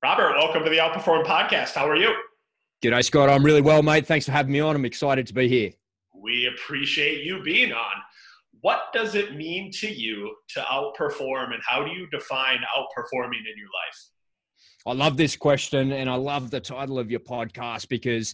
Robert, welcome to the Outperform podcast. How are you? G'day, Scott. I'm really well, mate. Thanks for having me on. I'm excited to be here. We appreciate you being on. What does it mean to you to outperform, and how do you define outperforming in your life? I love this question, and I love the title of your podcast because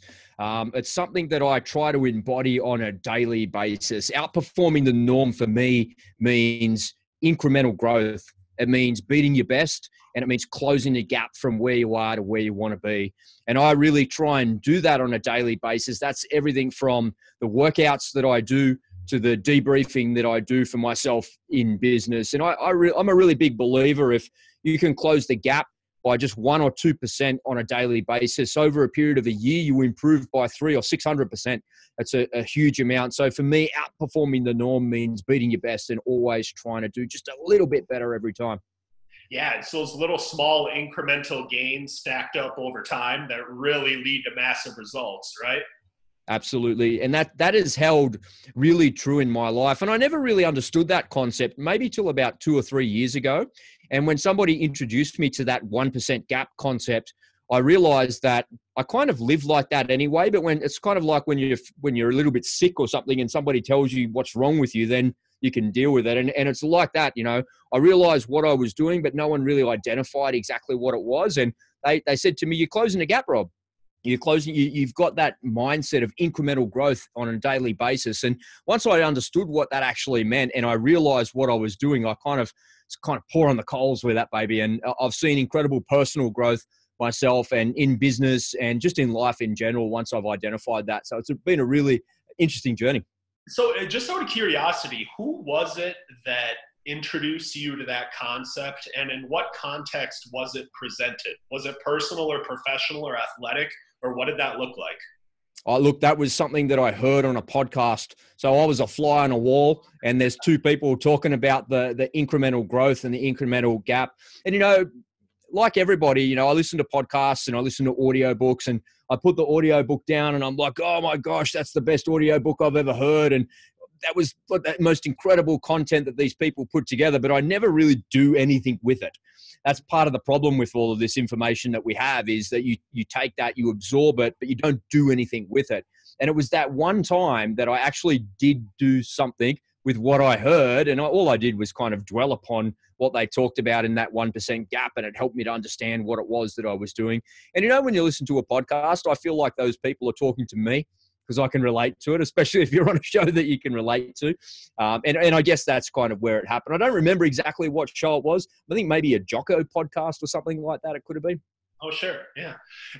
it's something that I try to embody on a daily basis. Outperforming the norm for me means incremental growth. It means beating your best, and it means closing the gap from where you are to where you want to be. And I really try and do that on a daily basis. That's everything from the workouts that I do to the debriefing that I do for myself in business. And I'm a really big believer if you can close the gap by just 1 or 2% on a daily basis, over a period of a year, you improve by 300 or 600%. That's a huge amount. So for me, outperforming the norm means beating your best and always trying to do just a little bit better every time. Yeah, it's those little small incremental gains stacked up over time that really lead to massive results, right? Absolutely. And that has held really true in my life. And I never really understood that concept, maybe till about 2 or 3 years ago. And when somebody introduced me to that 1% gap concept, I realized that I kind of live like that anyway. But when it's kind of like when you're a little bit sick or something and somebody tells you what's wrong with you, then you can deal with it. And it's like that, I realized what I was doing, but no one really identified exactly what it was. And they said to me, "You're closing the gap, Rob. You've got that mindset of incremental growth on a daily basis." And once I understood what that actually meant and I realized what I was doing, I kind of pour on the coals with that, baby. And I've seen incredible personal growth myself and in business and just in life in general once I've identified that. So it's been a really interesting journey. So just out of curiosity, who was it that introduced you to that concept, and in what context was it presented? Was it personal or professional or athletic, or what did that look like? Oh, look, that was something that I heard on a podcast. So I was a fly on a wall, and there's two people talking about the incremental growth and the incremental gap. And, like everybody, I listen to podcasts and I listen to audiobooks, and I put the audiobook down and I'm like, oh my gosh, that's the best audiobook I've ever heard. And that was the most incredible content that these people put together, but I never really do anything with it. That's part of the problem with all of this information that we have, is that you take that, you absorb it, but you don't do anything with it. And it was that one time that I actually did do something with what I heard, and all I did was kind of dwell upon what they talked about in that 1% gap, and it helped me to understand what it was that I was doing. And when you listen to a podcast, I feel like those people are talking to me, because I can relate to it, especially if you're on a show that you can relate to. And I guess that's kind of where it happened. I don't remember exactly what show it was. I think maybe a Jocko podcast or something like that it could have been. Oh, sure. Yeah.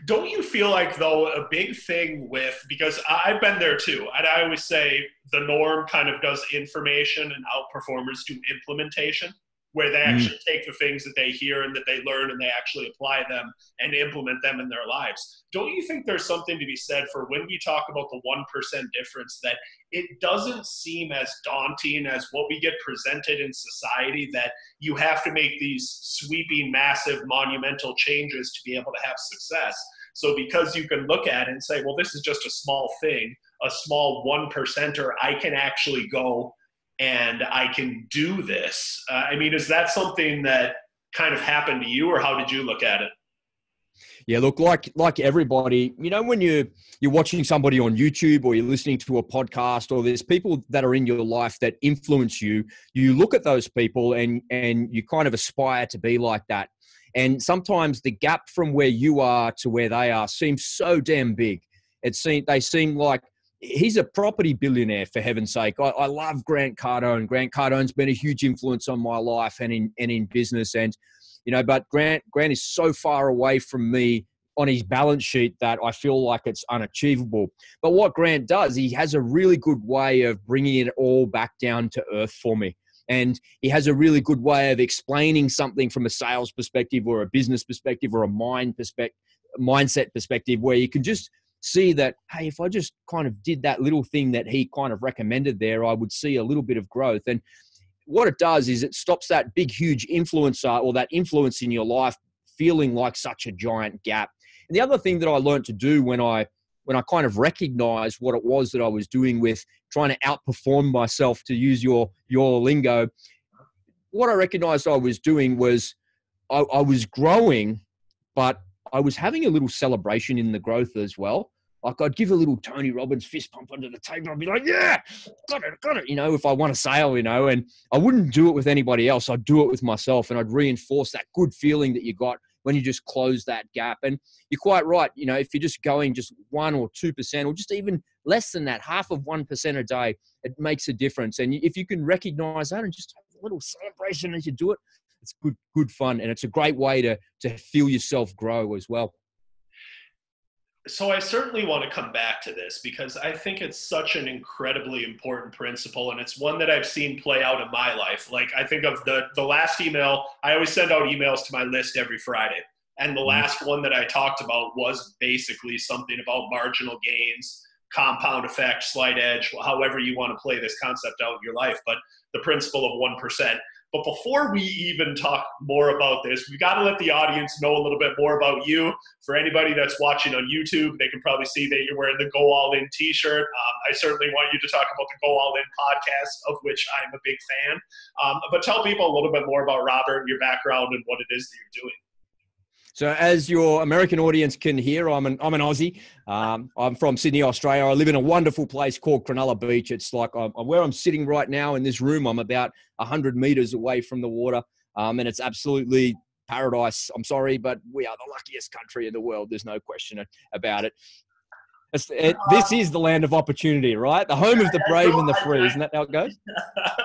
Don't you feel like, though, a big thing because I've been there too, and I always say the norm kind of does information and outperformers do implementation, where they actually take the things that they hear and that they learn and they actually apply them and implement them in their lives. Don't you think there's something to be said for when we talk about the 1% difference, that it doesn't seem as daunting as what we get presented in society, that you have to make these sweeping, massive, monumental changes to be able to have success? So because you can look at it and say, well, this is just a small thing, a small 1%er, I can actually go and I can do this. Is that something that kind of happened to you, or how did you look at it? Yeah, look, like everybody, when you're watching somebody on YouTube or you're listening to a podcast, or there's people that are in your life that influence you, you look at those people and you kind of aspire to be like that. And sometimes the gap from where you are to where they are seems so damn big. They seem like, he's a property billionaire, for heaven's sake. I love Grant Cardone. Grant Cardone's been a huge influence on my life and in business. And, but Grant is so far away from me on his balance sheet that I feel like it's unachievable. But what Grant does, he has a really good way of bringing it all back down to earth for me. And he has a really good way of explaining something from a sales perspective or a business perspective or a mindset perspective, where you can just see that, hey, if I just kind of did that little thing that he kind of recommended there, I would see a little bit of growth. And what it does is it stops that big, huge influencer or that influence in your life feeling like such a giant gap. And the other thing that I learned to do when I kind of recognized what it was that I was doing with trying to outperform myself, to use your lingo, what I recognized I was doing was I was growing, but I was having a little celebration in the growth as well. Like I'd give a little Tony Robbins fist pump under the table. I'd be like, yeah, got it, if I won a sale, and I wouldn't do it with anybody else. I'd do it with myself, and I'd reinforce that good feeling that you got when you just close that gap. And you're quite right. If you're just going just 1 or 2%, or just even less than that, half of 1% a day, it makes a difference. And if you can recognize that and just have a little celebration as you do it, it's good fun. And it's a great way to feel yourself grow as well. So I certainly want to come back to this because I think it's such an incredibly important principle, and it's one that I've seen play out in my life. Like I think of the last email, I always send out emails to my list every Friday. And the last one that I talked about was basically something about marginal gains, compound effect, slight edge, however you want to play this concept out in your life, but the principle of 1%. But before we even talk more about this, we've got to let the audience know a little bit more about you. For anybody that's watching on YouTube, they can probably see that you're wearing the Go All In t-shirt. I certainly want you to talk about the Go All In podcast, of which I'm a big fan. But tell people a little bit more about Robert, your background, and what it is that you're doing. So as your American audience can hear, I'm an Aussie. I'm from Sydney, Australia. I live in a wonderful place called Cronulla Beach. It's like where I'm sitting right now in this room. I'm about 100 meters away from the water, and it's absolutely paradise. I'm sorry, but we are the luckiest country in the world. There's no question about it. This is the land of opportunity, right? The home of the brave and the free. Isn't that how it goes?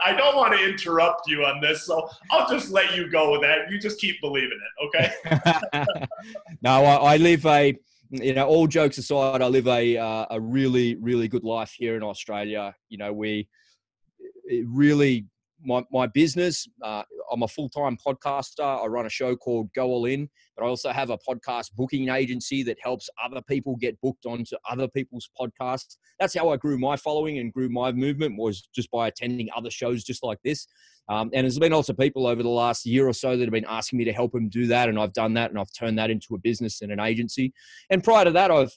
I don't want to interrupt you on this, so I'll just let you go with that. You just keep believing it, okay? No, I live all jokes aside, I live a really, really good life here in Australia. My business, I'm a full-time podcaster. I run a show called Go All In, but I also have a podcast booking agency that helps other people get booked onto other people's podcasts. That's how I grew my following and grew my movement, was just by attending other shows just like this. And there's been lots of people over the last year or so that have been asking me to help them do that. And I've done that, and I've turned that into a business and an agency. And prior to that, I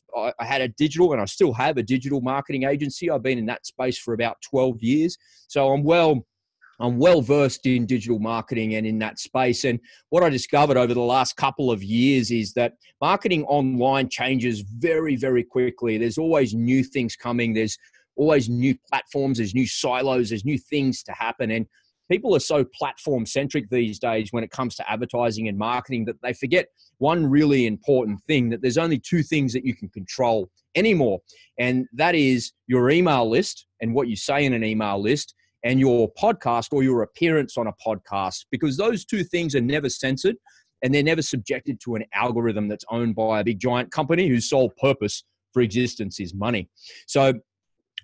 had a digital, and I still have a digital marketing agency. I've been in that space for about 12 years. So I'm well versed in digital marketing and in that space. And what I discovered over the last couple of years is that marketing online changes very, very quickly. There's always new things coming. There's always new platforms. There's new silos. There's new things to happen. And people are so platform centric these days when it comes to advertising and marketing that they forget one really important thing, that there's only two things that you can control anymore. And that is your email list and what you say in an email list, and your podcast or your appearance on a podcast, because those two things are never censored and they're never subjected to an algorithm that's owned by a big giant company whose sole purpose for existence is money. So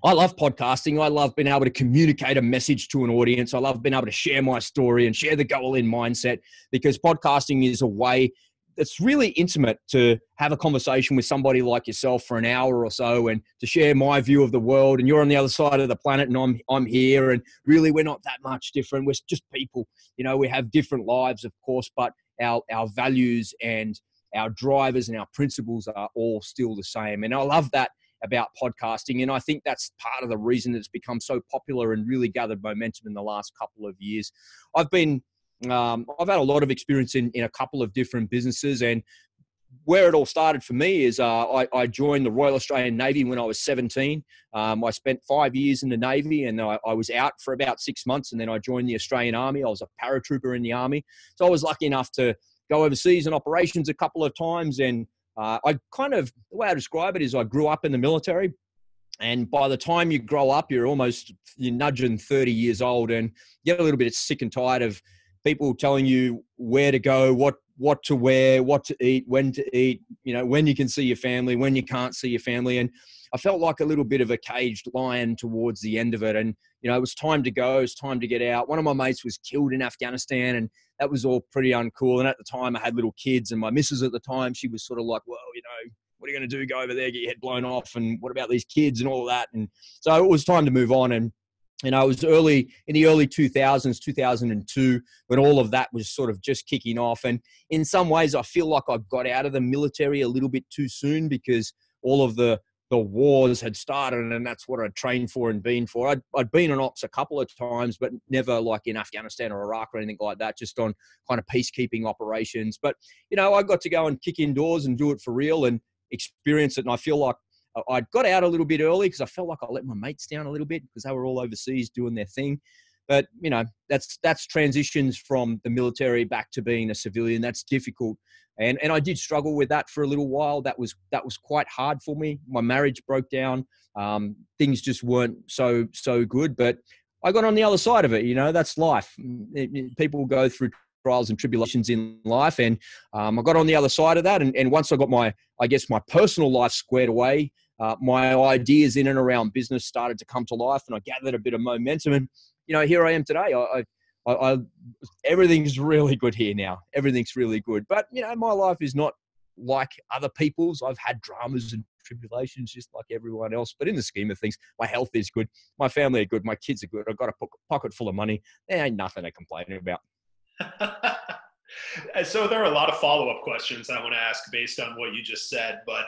I love podcasting. I love being able to communicate a message to an audience. I love being able to share my story and share the Go All In mindset, because podcasting is a way it's really intimate to have a conversation with somebody like yourself for an hour or so, and to share my view of the world. And you're on the other side of the planet and I'm here, and really we're not that much different. We're just people, we have different lives, of course, but our values and our drivers and our principles are all still the same. And I love that about podcasting. And I think that's part of the reason it's become so popular and really gathered momentum in the last couple of years. I've had a lot of experience in a couple of different businesses, and where it all started for me is I joined the Royal Australian Navy when I was 17. I spent 5 years in the Navy, and I was out for about 6 months, and then I joined the Australian Army. I was a paratrooper in the Army. So I was lucky enough to go overseas in operations a couple of times. And the way I describe it is I grew up in the military. And by the time you grow up, you're nudging 30 years old, and you get a little bit sick and tired of people telling you where to go, what to wear, what to eat, when you can see your family, when you can't see your family. And I felt like a little bit of a caged lion towards the end of it. And, it was time to go. It was time to get out. One of my mates was killed in Afghanistan, and that was all pretty uncool. And at the time I had little kids, and my missus at the time, she was sort of like, well, what are you going to do? Go over there, get your head blown off. And what about these kids and all of that? And so it was time to move on. And it was in the early 2000s, 2002, when all of that was sort of just kicking off. And in some ways, I feel like I got out of the military a little bit too soon, because all of the the wars had started, and that's what I'd trained for and been for. I'd been on ops a couple of times, but never like in Afghanistan or Iraq or anything like that, just on kind of peacekeeping operations. But, you know, I got to go and kick indoors and do it for real and experience it. And I feel like I got out a little bit early because I felt like I let my mates down a little bit because they were all overseas doing their thing. But, you know, that's transitions from the military back to being a civilian. That's difficult. And I did struggle with that for a little while. That was quite hard for me. My marriage broke down. Things just weren't so good. But I got on the other side of it. You know, that's life. People go through trials and tribulations in life. And I got on the other side of that. And once I got my personal life squared away, my ideas in and around business started to come to life, and I gathered a bit of momentum. And, you know, here I am today. Everything's really good here now. Everything's really good. But, you know, my life is not like other people's. I've had dramas and tribulations just like everyone else. But in the scheme of things, my health is good. My family are good. My kids are good. I've got a pocket full of money. There ain't nothing to complain about. So there are a lot of follow-up questions I want to ask based on what you just said. But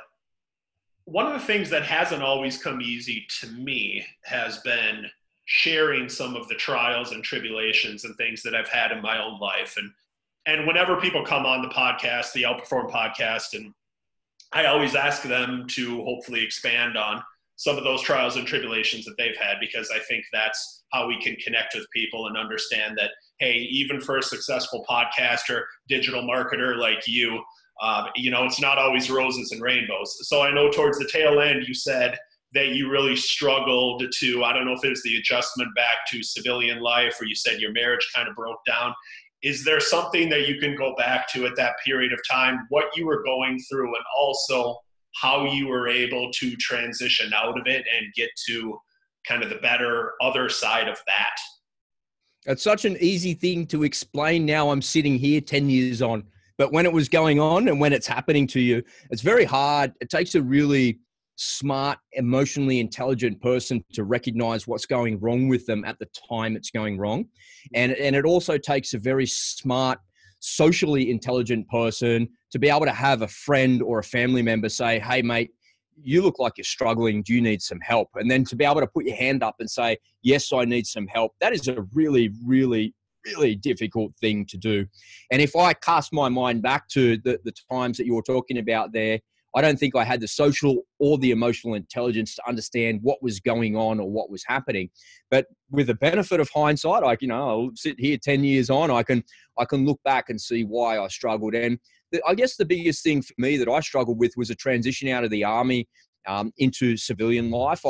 one of the things that hasn't always come easy to me has been sharing some of the trials and tribulations and things that I've had in my own life. And whenever people come on the podcast, the Outperform podcast, and I always ask them to hopefully expand on some of those trials and tribulations that they've had, because I think that's how we can connect with people and understand that, hey, even for a successful podcaster, digital marketer like you, you know, it's not always roses and rainbows. So I know towards the tail end, you said that you really struggled to, I don't know if it was the adjustment back to civilian life, or you said your marriage kind of broke down. Is there something that you can go back to at that period of time, what you were going through, and also how you were able to transition out of it and get to kind of the better other side of that? It's such an easy thing to explain now. I'm sitting here 10 years on, but when it was going on and when it's happening to you, it's very hard. It takes a really smart, emotionally intelligent person to recognize what's going wrong with them at the time it's going wrong. And it also takes a very smart, socially intelligent person to be able to have a friend or a family member say, hey, mate, you look like you're struggling. Do you need some help? And then to be able to put your hand up and say, yes, I need some help. That is a really, really, really difficult thing to do. And if I cast my mind back to the times that you were talking about there, I don't think I had the social or the emotional intelligence to understand what was going on or what was happening. But with the benefit of hindsight, I'll sit here 10 years on, I can look back and see why I struggled. And I guess the biggest thing for me that I struggled with was a transition out of the army into civilian life.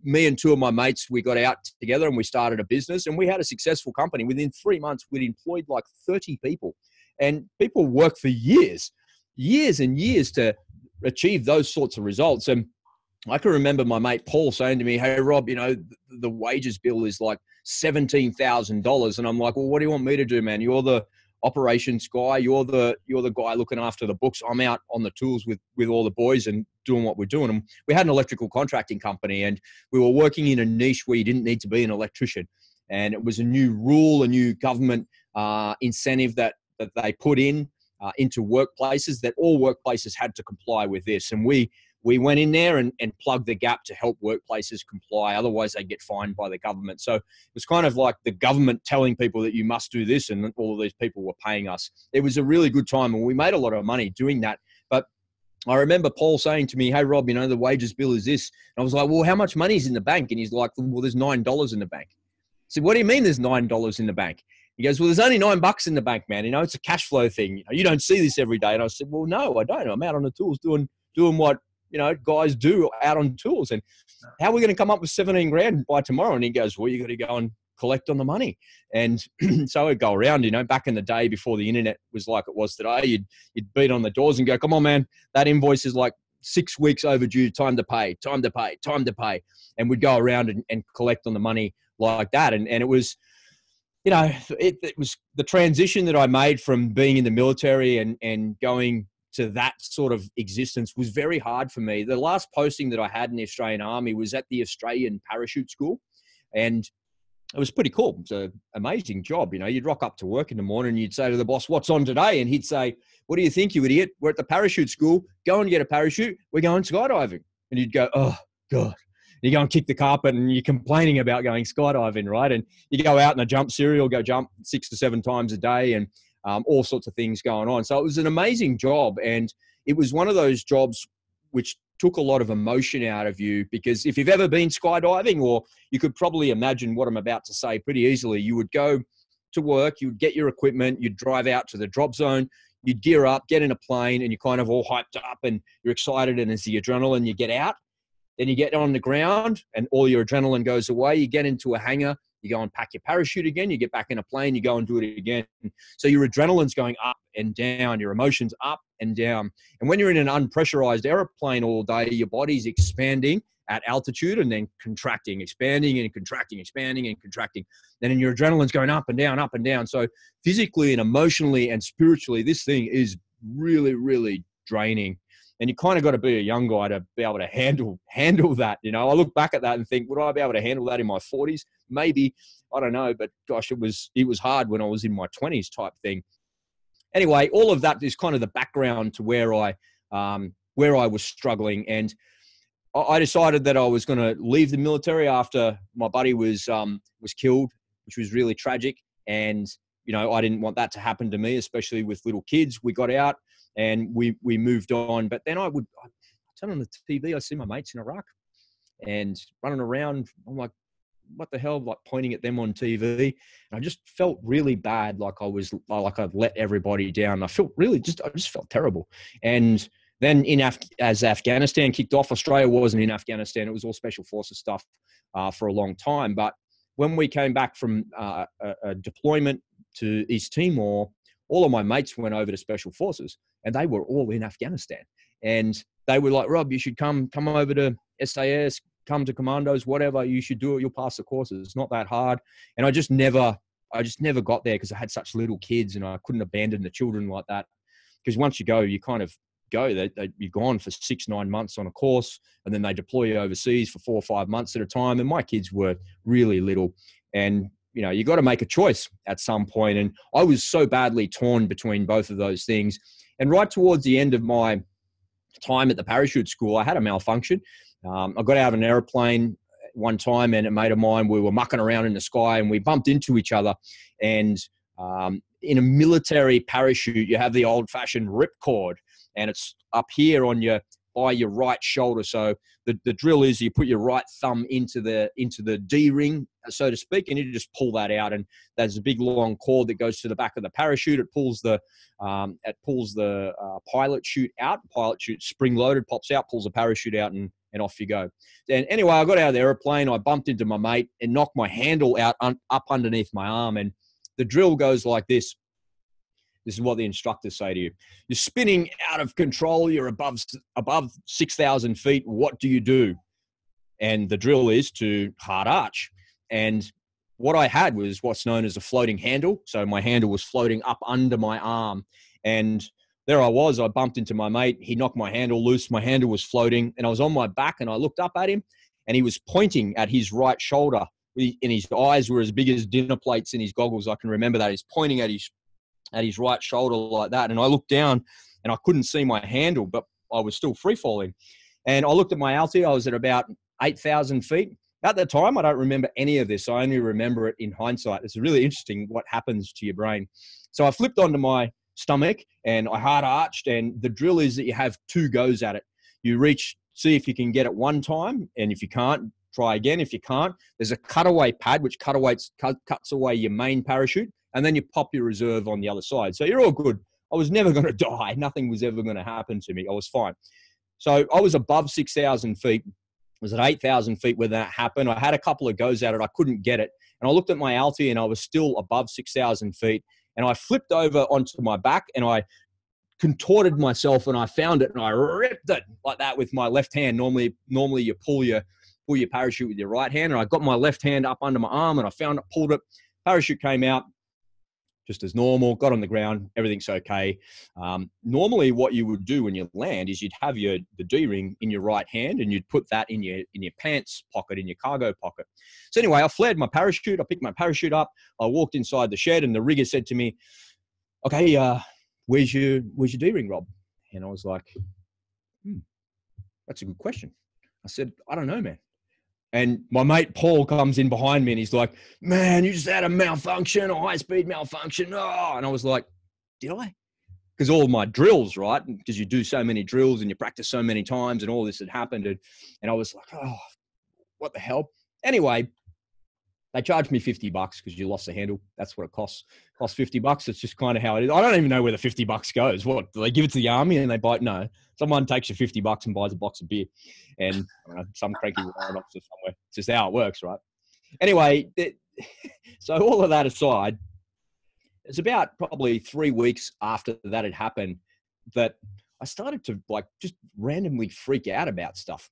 Me and two of my mates, we got out together and we started a business, and we had a successful company. Within 3 months, we'd employed like 30 people, and people work for years and years to achieve those sorts of results. And I can remember my mate Paul saying to me, hey, Rob, you know, the wages bill is like $17,000. And I'm like, well, what do you want me to do, man? You're the operations guy. You're the guy looking after the books. I'm out on the tools with all the boys and doing what we're doing. And we had an electrical contracting company, and we were working in a niche where you didn't need to be an electrician. And it was a new rule, a new government incentive that they put into workplaces, that all workplaces had to comply with this. And we went in there and plugged the gap to help workplaces comply. Otherwise, they get fined by the government. So it was kind of like the government telling people that you must do this, and all of these people were paying us. It was a really good time, and we made a lot of money doing that. But I remember Paul saying to me, hey, Rob, you know, the wages bill is this. And I was like, well, how much money is in the bank? And he's like, well, there's $9 in the bank. I said, what do you mean there's $9 in the bank? He goes, well, there's only $9 in the bank, man. You know, it's a cash flow thing. You don't see this every day. And I said, well, no, I don't. I'm out on the tools doing what, you know, guys do out on tools. And how are we going to come up with 17 grand by tomorrow? And he goes, well, you got to go and collect on the money. And so I'd go around, you know, back in the day before the internet was like it was today, you'd beat on the doors and go, come on, man, that invoice is like 6 weeks overdue. Time to pay. And we'd go around and collect on the money like that. And it was, you know, it was the transition that I made from being in the military and going to that sort of existence was very hard for me. The last posting that I had in the Australian Army was at the Australian Parachute School, and it was pretty cool. It's an amazing job. You know, you'd rock up to work in the morning and you'd say to the boss, what's on today? And he'd say, what do you think, you idiot? We're at the parachute school. Go and get a parachute. We're going skydiving. and you'd go, oh, God. You go and kick the carpet and you're complaining about going skydiving, right? And you go out in a jump serial, go jump 6 to 7 times a day, and all sorts of things going on. So it was an amazing job. And it was one of those jobs which took a lot of emotion out of you, because if you've ever been skydiving, or you could probably imagine what I'm about to say pretty easily, you would go to work, you would get your equipment, you'd drive out to the drop zone, you'd gear up, get in a plane, and you're kind of all hyped up and you're excited, and it's the adrenaline, you get out. Then you get on the ground and all your adrenaline goes away. You get into a hangar, you go and pack your parachute again, you get back in a plane, you go and do it again. So your adrenaline's going up and down, your emotions up and down. And when you're in an unpressurized airplane all day, your body's expanding at altitude and then contracting, expanding and contracting, expanding and contracting. Then your adrenaline's going up and down, up and down. So physically and emotionally and spiritually, this thing is really, really draining. And you kind of got to be a young guy to be able to handle that. You know, I look back at that and think, would I be able to handle that in my 40s? Maybe, I don't know. But gosh, it was hard when I was in my 20s type thing. Anyway, all of that is kind of the background to where I was struggling. And I decided that I was going to leave the military after my buddy was killed, which was really tragic. And, you know, I didn't want that to happen to me, especially with little kids. We got out and we moved on. But then I turn on the TV, I see my mates in Iraq and running around. I'm like, what the hell, like pointing at them on TV. And I just felt really bad. Like I'd let everybody down. I just felt terrible. And then as Afghanistan kicked off, Australia wasn't in Afghanistan. It was all special forces stuff for a long time. But when we came back from a deployment to East Timor, all of my mates went over to special forces and they were all in Afghanistan. And they were like, Rob, you should come over to SAS, come to commandos, whatever, you should do it. You'll pass the courses. It's not that hard. And I just never got there because I had such little kids and I couldn't abandon the children like that. Because once you go, you kind of go. You're gone for 6-9 months on a course, and then they deploy you overseas for 4 or 5 months at a time. And my kids were really little. And, you know, you got to make a choice at some point. And I was so badly torn between both of those things. And right towards the end of my time at the parachute school, I had a malfunction. I got out of an airplane one time, and a mate of mine, we were mucking around in the sky and we bumped into each other. And in a military parachute, you have the old-fashioned ripcord, and it's up here by your right shoulder. So the drill is you put your right thumb into the D ring, so to speak, and you just pull that out. And there's a big long cord that goes to the back of the parachute. It pulls the pilot chute out. Pilot chute spring loaded, pops out, pulls the parachute out, and off you go. And anyway, I got out of the airplane. I bumped into my mate and knocked my handle out up underneath my arm. And the drill goes like this. This is what the instructors say to you. You're spinning out of control. You're above 6,000 feet. What do you do? And the drill is to hard arch. And what I had was what's known as a floating handle. So my handle was floating up under my arm. And there I was. I bumped into my mate. He knocked my handle loose. My handle was floating. And I was on my back, and I looked up at him, and he was pointing at his right shoulder. And his eyes were as big as dinner plates in his goggles. I can remember that. He's pointing at his right shoulder like that. And I looked down and I couldn't see my handle, but I was still free falling. And I looked at my altitude. I was at about 8,000 feet. At the time, I don't remember any of this. I only remember it in hindsight. It's really interesting what happens to your brain. So I flipped onto my stomach and I hard arched. And the drill is that you have 2 goes at it. You see if you can get it one time. And if you can't, try again. If you can't, there's a cutaway pad, which cuts away your main parachute. And then you pop your reserve on the other side. So you're all good. I was never going to die. Nothing was ever going to happen to me. I was fine. So I was above 6,000 feet. I was at 8,000 feet when that happened. I had a couple of goes at it. I couldn't get it. And I looked at my altitude and I was still above 6,000 feet. And I flipped over onto my back and I contorted myself and I found it and I ripped it like that with my left hand. Normally you pull your parachute with your right hand. And I got my left hand up under my arm and I found it, pulled it. Parachute came out just as normal, got on the ground, everything's okay. Normally what you would do when you land is you'd have the D-ring in your right hand and you'd put that in your pants pocket, in your cargo pocket. So anyway, I flared my parachute. I picked my parachute up. I walked inside the shed and the rigger said to me, okay, where's your D-ring, Rob? And I was like, that's a good question. I said, I don't know, man. And my mate Paul comes in behind me and he's like, man, you just had a malfunction, a high-speed malfunction. Oh, and I was like, did I? Because all my drills, right? Because you do so many drills and you practice so many times and all this had happened. And I was like, oh, what the hell? Anyway, they charged me $50 because you lost the handle. That's what it costs. It costs $50. It's just kind of how it is. I don't even know where the $50 goes. What, do they give it to the army and they buy it? No. Someone takes you $50 and buys a box of beer and some cranky warrant officer somewhere. It's just how it works, right? Anyway, so all of that aside, it's about probably 3 weeks after that had happened that I started to like just randomly freak out about stuff.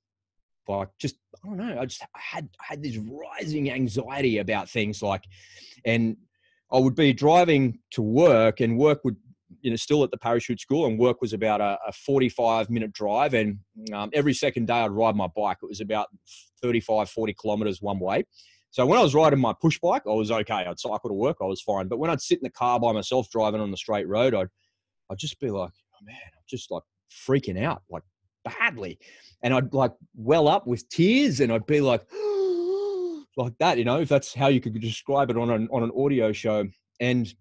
Like just, I don't know, I had this rising anxiety about things like, and I would be driving to work and work would, still at the parachute school, and work was about a 45-minute drive. And every second day I'd ride my bike. It was about 35, 40 kilometers one way. So when I was riding my push bike, I was okay. I'd cycle to work. I was fine. But when I'd sit in the car by myself driving on the straight road, I'd just be like, oh man, I'm just like freaking out, like badly. And I'd like well up with tears and I'd be like, like that, if that's how you could describe it on an audio show. And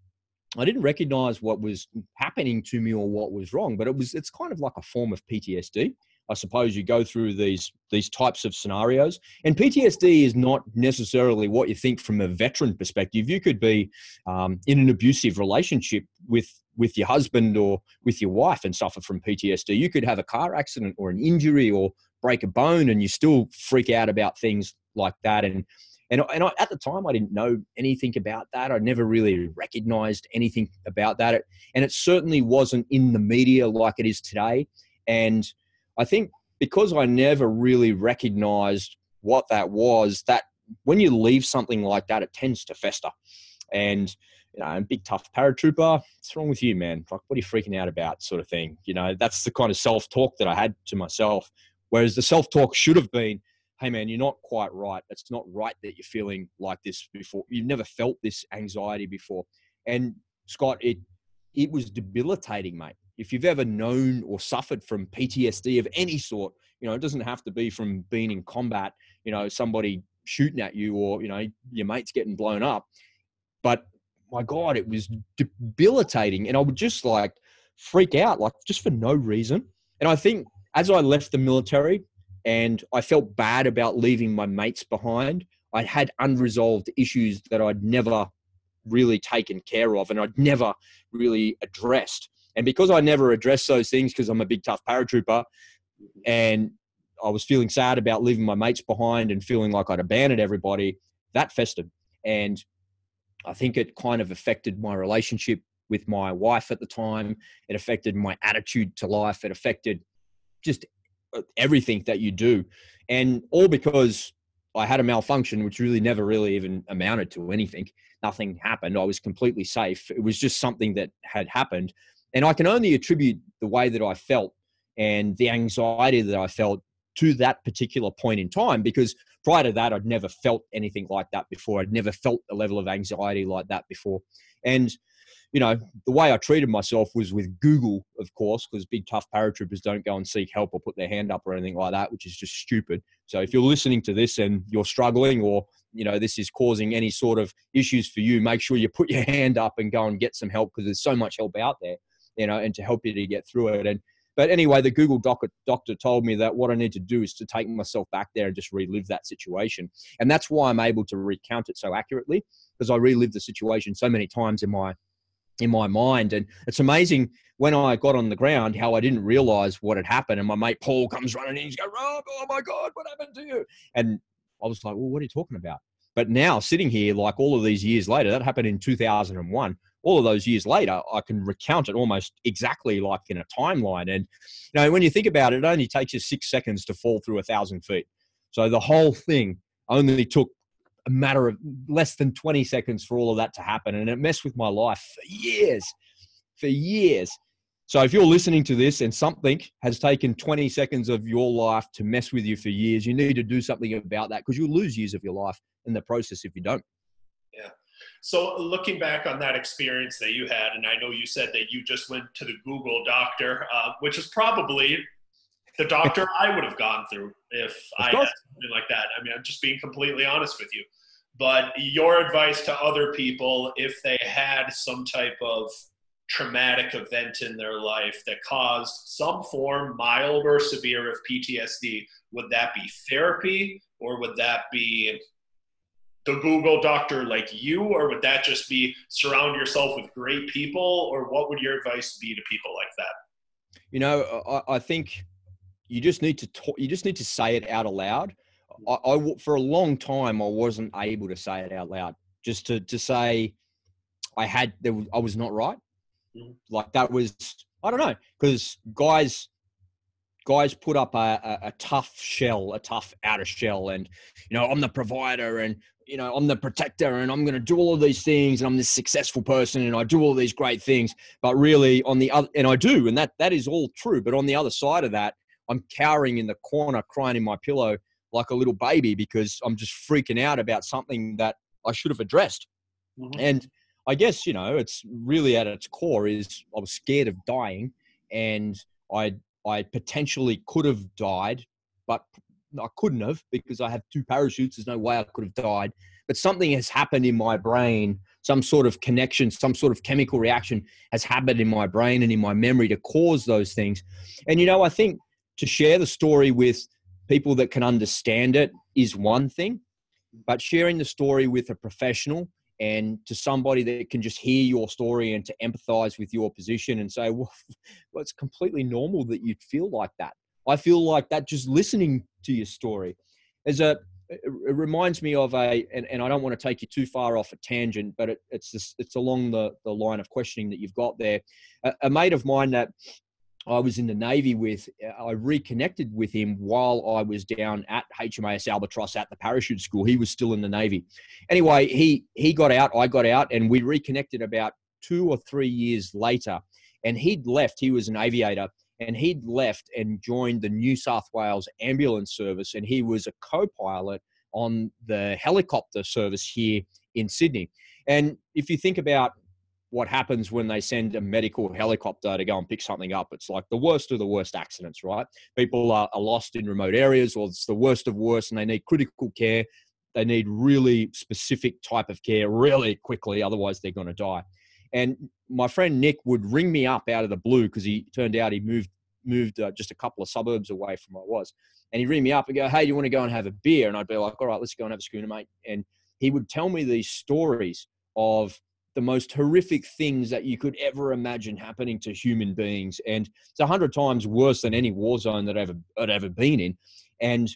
I didn't recognize what was happening to me or what was wrong, but it's kind of like a form of PTSD. I suppose you go through these types of scenarios, and PTSD is not necessarily what you think from a veteran perspective. You could be in an abusive relationship with your husband or with your wife and suffer from PTSD. You could have a car accident or an injury or break a bone and you still freak out about things like that. And at the time, I didn't know anything about that. I never really recognized anything about that. And it certainly wasn't in the media like it is today. And I think because I never really recognized what that was, that when you leave something like that, it tends to fester. And, a big tough paratrooper, what's wrong with you, man? Like, what are you freaking out about, sort of thing? That's the kind of self-talk that I had to myself. Whereas the self-talk should have been, hey man, you're not quite right. It's not right that you're feeling like this before. You've never felt this anxiety before. And Scott, it was debilitating, mate. If you've ever known or suffered from PTSD of any sort, it doesn't have to be from being in combat, somebody shooting at you or, your mate's getting blown up. But my God, it was debilitating. And I would just like freak out, like just for no reason. And I think as I left the military and I felt bad about leaving my mates behind, I had unresolved issues that I'd never really taken care of and I'd never really addressed. And because I never addressed those things, because I'm a big, tough paratrooper, and I was feeling sad about leaving my mates behind and feeling like I'd abandoned everybody, that festered. And I think it kind of affected my relationship with my wife at the time. It affected my attitude to life. It affected just everything that you do. And all because I had a malfunction, which really never really even amounted to anything. Nothing happened. I was completely safe. It was just something that had happened. And I can only attribute the way that I felt and the anxiety that I felt to that particular point in time, because prior to that, I'd never felt anything like that before. I'd never felt a level of anxiety like that before. And, the way I treated myself was with Google, of course, because big, tough paratroopers don't go and seek help or put their hand up or anything like that, which is just stupid. So if you're listening to this and you're struggling or, this is causing any sort of issues for you, make sure you put your hand up and go and get some help, because there's so much help out there, and to help you to get through it. But anyway, the Google doctor told me that what I need to do is to take myself back there and just relive that situation. And that's why I'm able to recount it so accurately, because I relived the situation so many times in my mind. And it's amazing when I got on the ground how I didn't realize what had happened. And my mate Paul comes running in, he's going, Rob, oh my God, what happened to you? And I was like, well, what are you talking about? But now sitting here, like all of these years later, that happened in 2001. All of those years later, I can recount it almost exactly like in a timeline. And, when you think about it, it only takes you 6 seconds to fall through 1,000 feet. So the whole thing only took a matter of less than 20 seconds for all of that to happen. And it messed with my life for years. So if you're listening to this and something has taken 20 seconds of your life to mess with you for years, you need to do something about that, because you'll lose years of your life in the process if you don't. Yeah. So looking back on that experience that you had, and I know you said that you just went to the Google doctor, which is probably the doctor I would have gone through if Of I had course. something like that. I mean, I'm just being completely honest with you. But your advice to other people, if they had some type of traumatic event in their life that caused some form, mild or severe, of PTSD, would that be therapy, or would that be the Google doctor like you, or would that just be surround yourself with great people, or what would your advice be to people like that? You know, I think you just need to talk, you just need to say it out aloud. For a long time, I wasn't able to say it out loud. Just to say I was not right. Mhm. Like that was, I don't know, because guys put up a tough shell, a tough outer shell, and I'm the provider, and I'm the protector, and I'm going to do all of these things, and I'm this successful person, and I do all these great things. But really, on the other, and I do, and that is all true. But on the other side of that, I'm cowering in the corner, crying in my pillow like a little baby because I'm just freaking out about something that I should have addressed. Mhm. And I guess, it's really at its core is I was scared of dying, and I potentially could have died, but I couldn't have because I have two parachutes. There's no way I could have died. But something has happened in my brain, some sort of connection, some sort of chemical reaction has happened in my brain and in my memory to cause those things. And, I think to share the story with people that can understand it is one thing, but sharing the story with a professional and to somebody that can just hear your story and to empathize with your position and say, well, it's completely normal that you'd feel like that. I feel like that just listening to your story. It reminds me of and I don't want to take you too far off a tangent, but it's along the line of questioning that you've got there. A mate of mine that I was in the Navy with, I reconnected with him while I was down at HMAS Albatross at the parachute school. He was still in the Navy. Anyway, he got out, I got out, and we reconnected about 2 or 3 years later. And he'd left, he was an aviator, and he'd left and joined the New South Wales ambulance service. And he was a co-pilot on the helicopter service here in Sydney. And if you think about what happens when they send a medical helicopter to go and pick something up, it's like the worst of the worst accidents, right? People are lost in remote areas, or it's the worst of worst, and they need critical care. They need really specific type of care really quickly, otherwise they're going to die. And my friend Nick would ring me up out of the blue because he turned out he moved just a couple of suburbs away from where I was. And he'd ring me up and go, hey, you want to go and have a beer? And I'd be like, all right, let's go and have a schooner, mate. And he would tell me these stories of the most horrific things that you could ever imagine happening to human beings. And it's 100 times worse than any war zone that I'd ever been in. And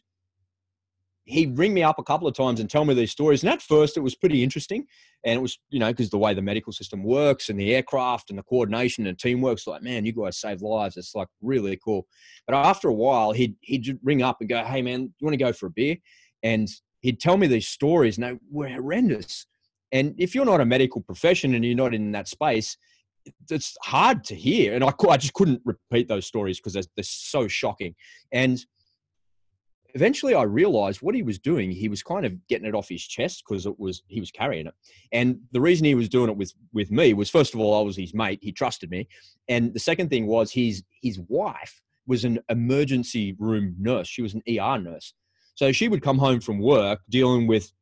he'd ring me up a couple of times and tell me these stories. And at first it was pretty interesting. And it was, because the way the medical system works and the aircraft and the coordination and teamwork's like, man, you guys save lives. It's like really cool. But after a while, he'd ring up and go, hey man, you want to go for a beer? And he'd tell me these stories and they were horrendous. And if you're not a medical profession and you're not in that space, it's hard to hear. And I just couldn't repeat those stories because they're so shocking. And eventually I realized what he was doing, he was kind of getting it off his chest because he was carrying it. And the reason he was doing it with me was, first of all, I was his mate. He trusted me. And the second thing was his wife was an emergency room nurse. She was an ER nurse. So she would come home from work dealing with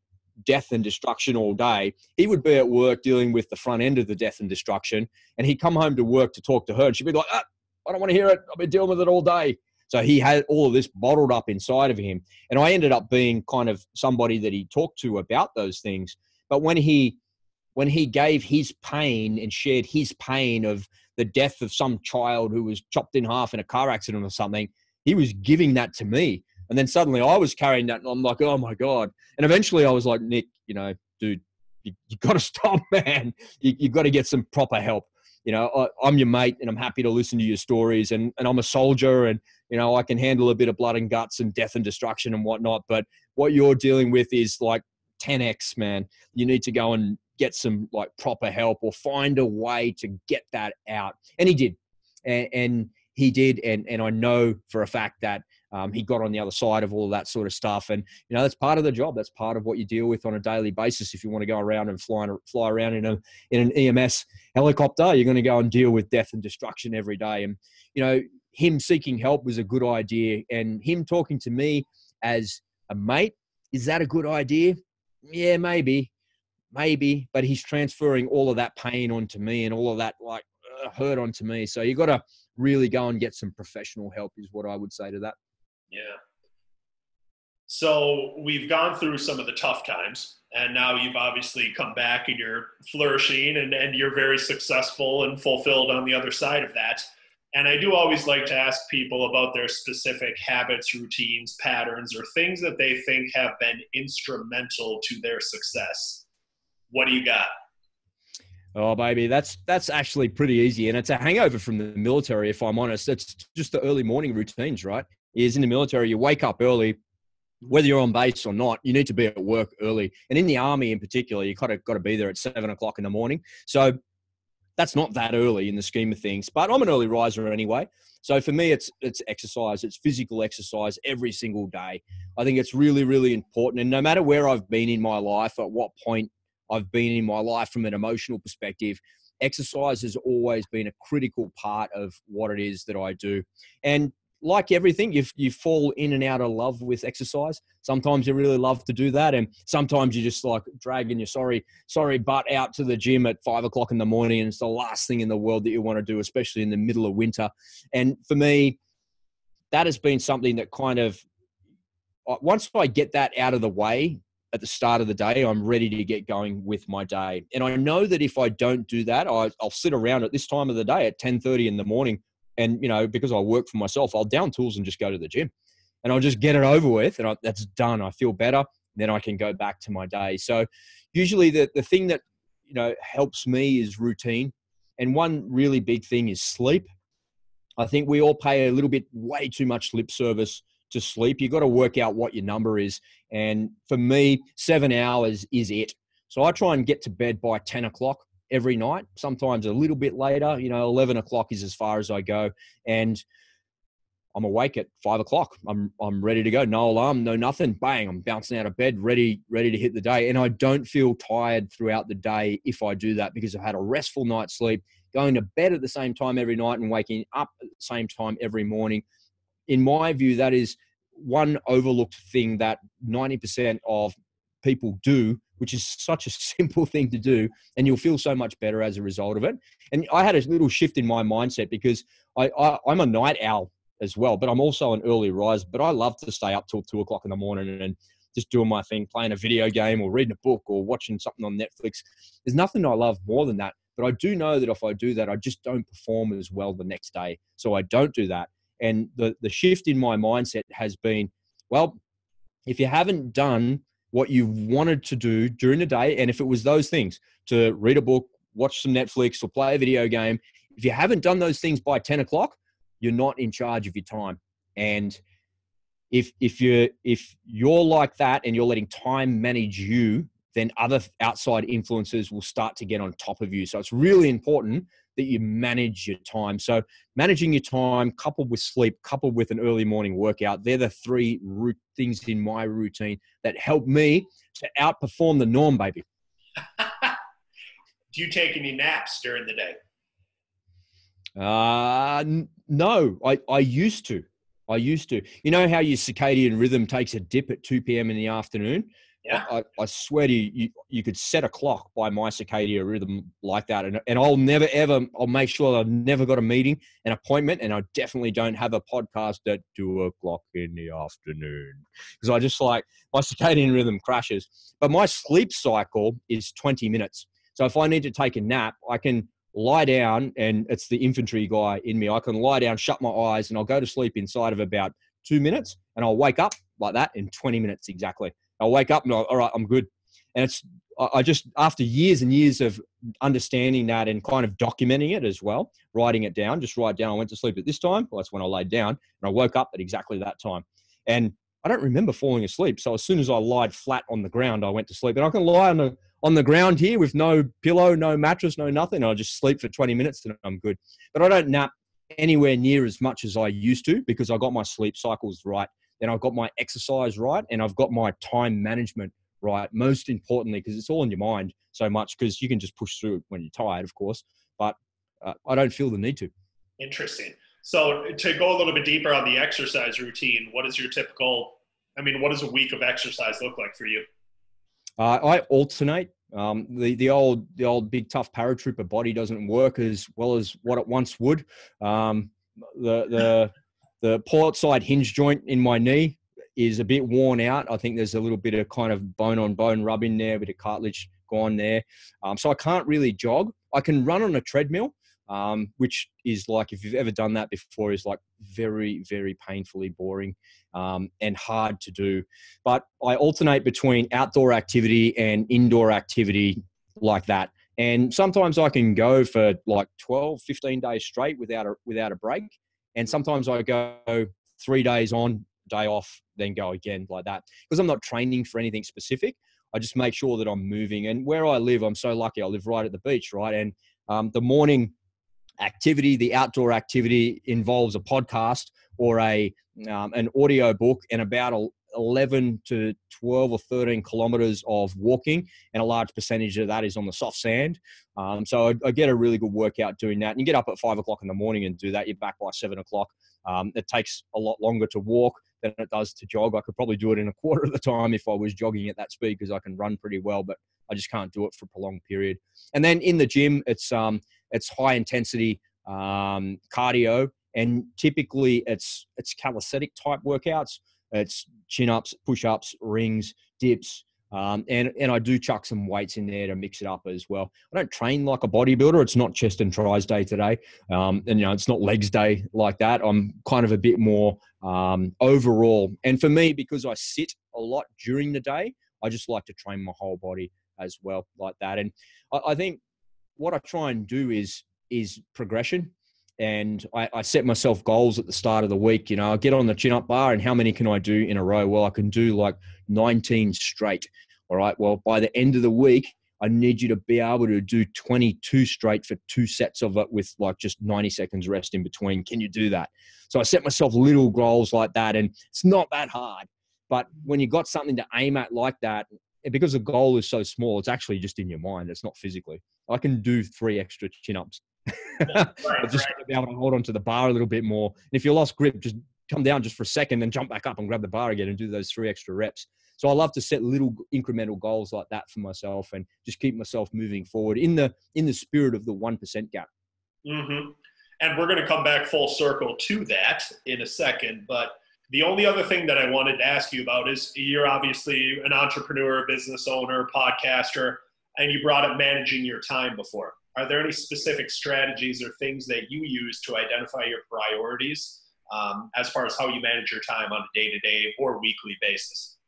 death and destruction all day. He would be at work dealing with the front end of the death and destruction, and he'd come home to work to talk to her, and she'd be like, I don't want to hear it. I've been dealing with it all day. So he had all of this bottled up inside of him. And I ended up being kind of somebody that he talked to about those things. But when he gave his pain and shared his pain of the death of some child who was chopped in half in a car accident or something, he was giving that to me. And then suddenly I was carrying that and I'm like, oh my God. And eventually I was like, Nick, dude, you got to stop, man. You got to get some proper help. I'm your mate and I'm happy to listen to your stories, and I'm a soldier, and, I can handle a bit of blood and guts and death and destruction and whatnot. But what you're dealing with is like 10X, man. You need to go and get some like proper help or find a way to get that out. And he did. And he did. And I know for a fact that he got on the other side of all of that sort of stuff. And, that's part of the job. That's part of what you deal with on a daily basis. If you want to go around and fly around in an EMS helicopter, you're going to go and deal with death and destruction every day. And, him seeking help was a good idea, and him talking to me as a mate, is that a good idea? Yeah, maybe, but he's transferring all of that pain onto me and all of that hurt onto me. So you got to really go and get some professional help is what I would say to that. Yeah. So we've gone through some of the tough times, and now you've obviously come back and you're flourishing and you're very successful and fulfilled on the other side of that. And I do always like to ask people about their specific habits, routines, patterns, or things that they think have been instrumental to their success. What do you got? Oh, baby, that's actually pretty easy. And it's a hangover from the military, if I'm honest. It's just the early morning routines, right? Is in the military, you wake up early, whether you're on base or not, you need to be at work early. And in the army in particular, you got to be there at 7 o'clock in the morning. So that's not that early in the scheme of things, but I'm an early riser anyway. So for me, it's exercise, it's physical exercise every single day. I think it's really, really important. And no matter where I've been in my life, at what point I've been in my life from an emotional perspective, exercise has always been a critical part of what it is that I do. And like everything, you fall in and out of love with exercise. Sometimes you really love to do that, and sometimes you just like dragging your sorry butt out to the gym at 5 o'clock in the morning, and it's the last thing in the world that you want to do, especially in the middle of winter. And for me, that has been something that kind of, once I get that out of the way at the start of the day, I'm ready to get going with my day. And I know that if I don't do that, I'll sit around at this time of the day at 10:30 in the morning. And, because I work for myself, I'll down tools and just go to the gym, and I'll just get it over with, and that's done. I feel better. Then I can go back to my day. So usually the thing that, helps me is routine. And one really big thing is sleep. I think we all pay a little bit way too much lip service to sleep. You got to work out what your number is. And for me, 7 hours is it. So I try and get to bed by 10 o'clock every night, sometimes a little bit later. 11 o'clock is as far as I go. And I'm awake at 5 o'clock. I'm ready to go. No alarm, no nothing. Bang, I'm bouncing out of bed, ready to hit the day. And I don't feel tired throughout the day if I do that, because I've had a restful night's sleep, going to bed at the same time every night and waking up at the same time every morning. In my view, that is one overlooked thing that 90% of people do, which is such a simple thing to do, and you'll feel so much better as a result of it. And I had a little shift in my mindset, because I'm a night owl as well, but I'm also an early riser. But I love to stay up till 2 o'clock in the morning and just doing my thing, playing a video game or reading a book or watching something on Netflix. There's nothing I love more than that. But I do know that if I do that, I just don't perform as well the next day. So I don't do that. And the shift in my mindset has been, well, if you haven't done what you wanted to do during the day, and if it was those things, to read a book, watch some Netflix, or play a video game, if you haven't done those things by 10 o'clock, you're not in charge of your time. And if you're like that and you're letting time manage you, then other outside influences will start to get on top of you. So it's really important that you manage your time. So managing your time, coupled with sleep, coupled with an early morning workout, they're the three things in my routine that help me to outperform the norm, baby. Do you take any naps during the day? No, I used to. You know how your circadian rhythm takes a dip at 2 p.m. in the afternoon? Yeah. I swear to you, you could set a clock by my circadian rhythm like that. And I'll never, ever, I'll make sure I've never got a meeting, an appointment, and I definitely don't have a podcast at 2 o'clock in the afternoon. Because I just like, my circadian rhythm crashes. But my sleep cycle is 20 minutes. So if I need to take a nap, I can lie down, and it's the infantry guy in me. I can lie down, shut my eyes, and I'll go to sleep inside of about 2 minutes, and I'll wake up like that in 20 minutes exactly. I'll wake up and all right, I'm good. And I just, after years and years of understanding that and kind of documenting it as well, writing it down, just write down, I went to sleep at this time. Well, that's when I laid down, and I woke up at exactly that time. And I don't remember falling asleep. So as soon as I lied flat on the ground, I went to sleep. And I can lie on the ground here with no pillow, no mattress, no nothing. I'll just sleep for 20 minutes and I'm good. But I don't nap anywhere near as much as I used to, because I got my sleep cycles right. Then I've got my exercise right, and I've got my time management right. Most importantly, because it's all in your mind so much, because you can just push through it when you're tired, of course. But I don't feel the need to. Interesting. So to go a little bit deeper on the exercise routine, what is your typical, what does a week of exercise look like for you? I alternate. The old big tough paratrooper body doesn't work as well as what it once would. The port side hinge joint in my knee is a bit worn out. I think there's a little bit of kind of bone on bone rub in there, a bit of cartilage gone there. So I can't really jog. I can run on a treadmill, which is like, if you've ever done that before, is like very, very painfully boring and hard to do. But I alternate between outdoor activity and indoor activity like that. And sometimes I can go for like 12, 15 days straight without a break. And sometimes I go 3 days on, day off, then go again like that. Because I'm not training for anything specific. I just make sure that I'm moving. And where I live, I'm so lucky. I live right at the beach, right? And the morning activity, the outdoor activity, involves a podcast or an audio book and about 11 to 12 or 13 kilometers of walking, and a large percentage of that is on the soft sand. So I get a really good workout doing that. And you get up at 5 o'clock in the morning and do that. You're back by 7 o'clock. It takes a lot longer to walk than it does to jog. I could probably do it in a quarter of the time if I was jogging at that speed, because I can run pretty well, but I just can't do it for a prolonged period. And then in the gym, it's high intensity cardio, and typically it's calisthenic type workouts. It's chin-ups, push-ups, rings, dips, and I do chuck some weights in there to mix it up as well. I don't train like a bodybuilder. It's not chest and tries day today, and it's not legs day like that. I'm kind of a bit more overall. And for me, because I sit a lot during the day, I just like to train my whole body as well like that. And I think what I try and do is progression. And I set myself goals at the start of the week. I get on the chin-up bar, and how many can I do in a row? Well, I can do like 19 straight. All right. Well, by the end of the week, I need you to be able to do 22 straight for 2 sets of it with like just 90 seconds rest in between. Can you do that? So I set myself little goals like that, and it's not that hard. But when you got something to aim at like that, because the goal is so small, it's actually just in your mind. It's not physically. I can do 3 extra chin-ups. But just to be able to hold onto the bar a little bit more. And if you lost grip, just come down just for a second and jump back up and grab the bar again and do those 3 extra reps. So I love to set little incremental goals like that for myself and just keep myself moving forward in the spirit of the 1% gap. Mm-hmm. And we're going to come back full circle to that in a second. But the only other thing that I wanted to ask you about is, you're obviously an entrepreneur, business owner, podcaster, and you brought up managing your time before. Are there any specific strategies or things that you use to identify your priorities as far as how you manage your time on a day-to-day or weekly basis?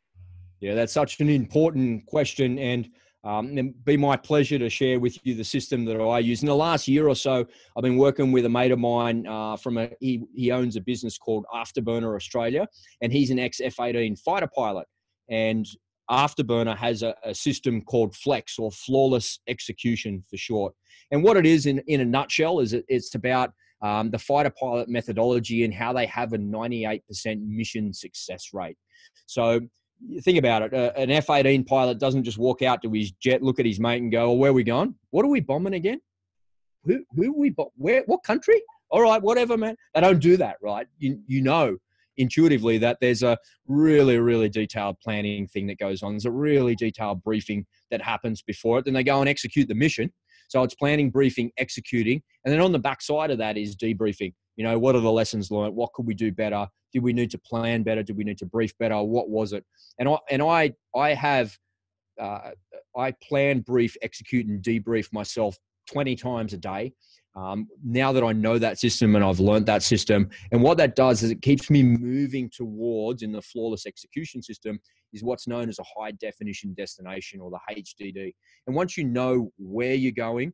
Yeah, that's such an important question, and it'd be my pleasure to share with you the system that I use. In the last year or so, I've been working with a mate of mine he owns a business called Afterburner Australia, and he's an ex-F-18 fighter pilot. And Afterburner has a system called Flex, or Flawless Execution for short. And what it is in a nutshell is it's about the fighter pilot methodology and how they have a 98% mission success rate. So think about it. An F-18 pilot doesn't just walk out to his jet, look at his mate and go, "Oh, where are we going? What are we bombing again? Who are we where? What country? All right, whatever, man." They don't do that, right? You know intuitively that there's a really, really detailed planning thing that goes on. There's a really detailed briefing that happens before it. Then they go and execute the mission. So it's planning, briefing, executing. And then on the backside of that is debriefing. What are the lessons learned? What could we do better? Did we need to plan better? Did we need to brief better? What was it? And I plan, brief, execute, and debrief myself 20 times a day. Now that I know that system and I've learned that system, and what that does is it keeps me moving towards, in the flawless execution system, is what's known as a high definition destination, or the HDD. And once you know where you're going,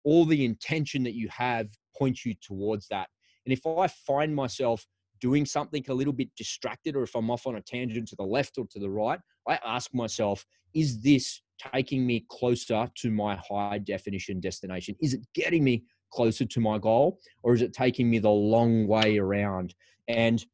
all the intention that you have points you towards that. And if I find myself doing something a little bit distracted, or if I'm off on a tangent to the left or to the right, I ask myself, is this taking me closer to my high definition destination? Is it getting me closer to my goal, or is it taking me the long way around? And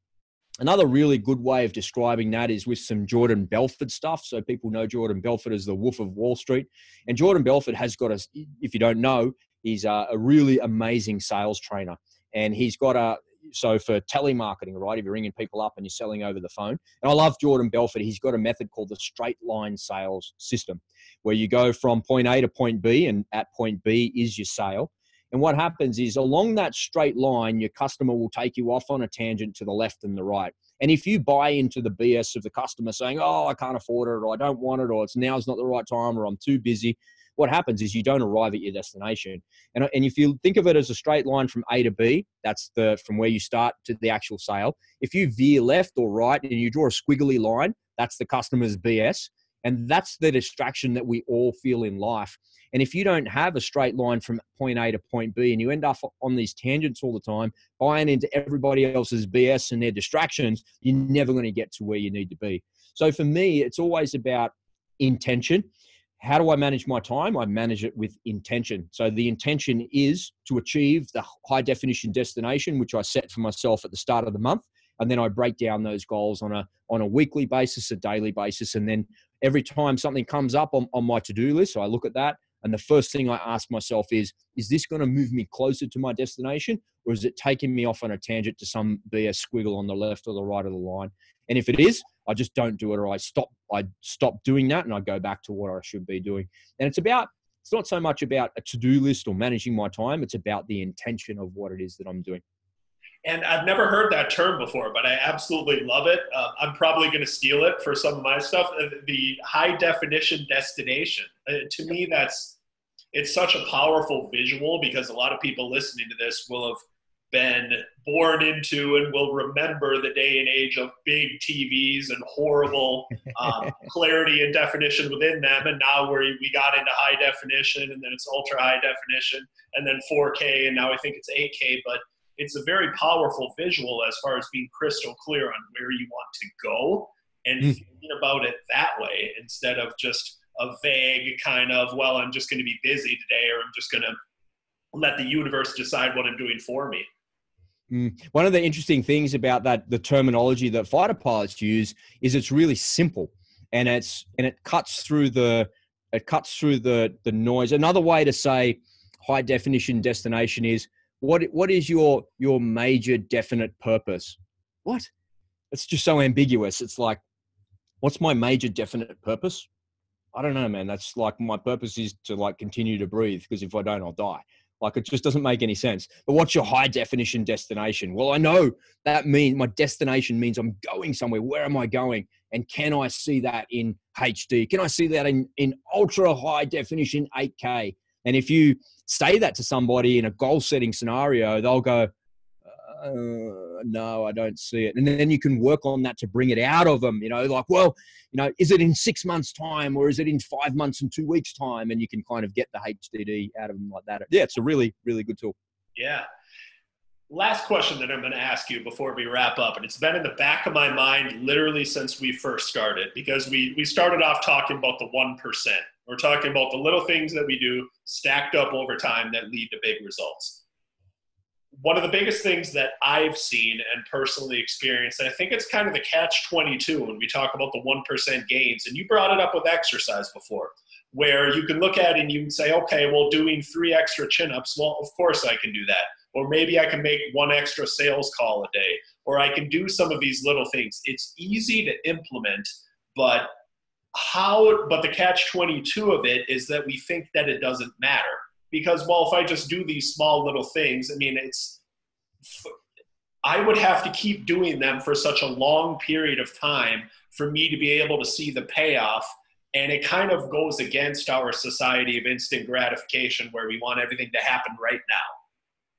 another really good way of describing that is with some Jordan Belfort stuff. So people know Jordan Belfort as the Wolf of Wall Street. And Jordan Belfort has got if you don't know, he's a really amazing sales trainer. and he's got so for telemarketing, right? If you're ringing people up and you're selling over the phone. And I love Jordan Belfort. He's got a method called the straight line sales system, where you go from point A to point B, and at point B is your sale. And what happens is along that straight line, your customer will take you off on a tangent to the left and the right. And if you buy into the BS of the customer saying, oh, I can't afford it, or I don't want it, or now's not the right time, or I'm too busy, what happens is you don't arrive at your destination. And if you think of it as a straight line from A to B, that's from where you start to the actual sale. If you veer left or right and you draw a squiggly line, that's the customer's BS. And that's the distraction that we all feel in life. And if you don't have a straight line from point A to point B, and you end up on these tangents all the time, buying into everybody else's BS and their distractions, you're never going to get to where you need to be. So for me, it's always about intention. How do I manage my time? I manage it with intention. So the intention is to achieve the high definition destination, which I set for myself at the start of the month. And then I break down those goals on a weekly basis, a daily basis. And then every time something comes up on my to-do list, so I look at that. And the first thing I ask myself is this going to move me closer to my destination, or is it taking me off on a tangent to some BS squiggle on the left or the right of the line? And if it is, I just don't do it, or I stop doing that, and I go back to what I should be doing. And it's not so much about a to-do list or managing my time. It's about the intention of what it is that I'm doing. And I've never heard that term before, but I absolutely love it. I'm probably going to steal it for some of my stuff. The high definition destination. To me, it's such a powerful visual, because a lot of people listening to this will have been born into and will remember the day and age of big TVs and horrible clarity and definition within them. And now we got into high definition, and then it's ultra high definition, and then 4K, and now I think it's 8K. But it's a very powerful visual as far as being crystal clear on where you want to go, and thinking about it that way instead of just a vague kind of, well, I'm just going to be busy today, or I'm just going to let the universe decide what I'm doing for me. One of the interesting things about that, the terminology that fighter pilots use, is it's really simple, and it cuts through the noise. Another way to say high definition destination is, what is your major definite purpose? What? It's just so ambiguous. It's like, what's my major definite purpose? I don't know, man. That's like, my purpose is to continue to breathe, because if I don't, I'll die. It just doesn't make any sense. But what's your high definition destination? Well, I know that means my destination means I'm going somewhere. Where am I going? And can I see that in HD? Can I see that in ultra high definition 8K? And if you say that to somebody in a goal setting scenario, they'll go, no, I don't see it. And then you can work on that to bring it out of them, is it in 6 months time, or is it in 5 months and 2 weeks time? And you can kind of get the HDD out of them like that. Yeah, it's a really, really good tool. Yeah. Last question that I'm going to ask you before we wrap up, and it's been in the back of my mind literally since we first started, because we started off talking about the 1%. We're talking about the little things that we do stacked up over time that lead to big results. One of the biggest things that I've seen and personally experienced, and I think it's kind of the catch-22 when we talk about the 1% gains, and you brought it up with exercise before, where you can look at it and you can say, okay, well, doing 3 extra chin-ups, well, of course I can do that. Or maybe I can make 1 extra sales call a day, or I can do some of these little things. It's easy to implement, but the catch-22 of it is that we think that it doesn't matter. Because, well, if I just do these small little things, I would have to keep doing them for such a long period of time for me to be able to see the payoff. And it kind of goes against our society of instant gratification, where we want everything to happen right now.